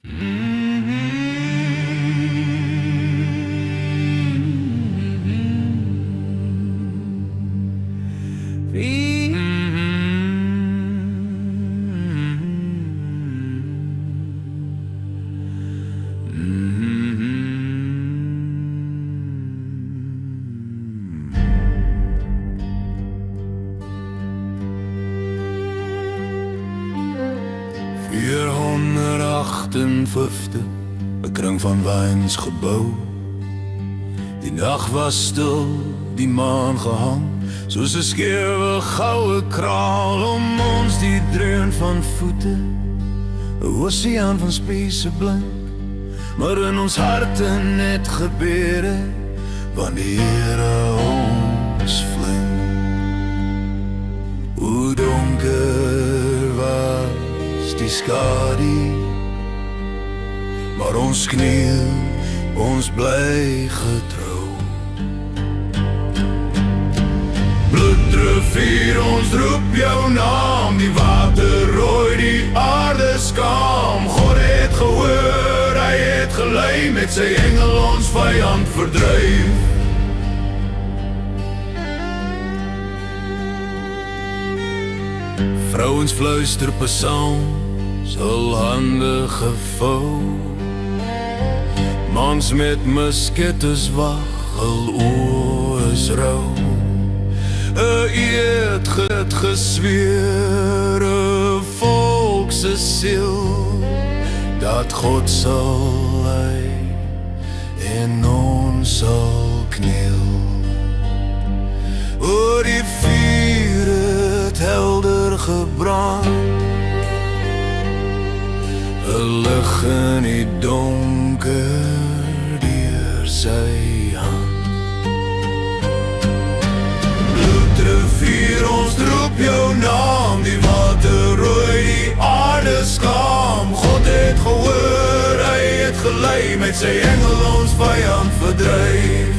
...458, 'n kring van wyns gebou. Die nag was stil, die maan gehang, soos 'n skewe goue kraal om ons, die dreun van voete, 'n oseaan van spese blink, maar in ons harte net gebede, want die Here ons flink. Hoe donker was die skadu, maar ons kniel, ons bly getrou. Bloedrivier, ons roep jou naam, die water rooi die aarde skaam. God het gehoor, hy het gelei, met sy engel ons vyand verdryf. Vrouens fluister psalms, hul hande gevou. Mans met musketes wag, hul oë is rou. 'n eed gesweer, 'n volk se siel, dat God sal lei en ons sal kniel. Oor die vuur het helder gebrand, 'n lig in die donker deur sy hand. Bloedrivier, ons roep jou naam, die water rooi die aarde skaam. God het gehoor, hy het gelei, met sy engel ons vyand verdryf.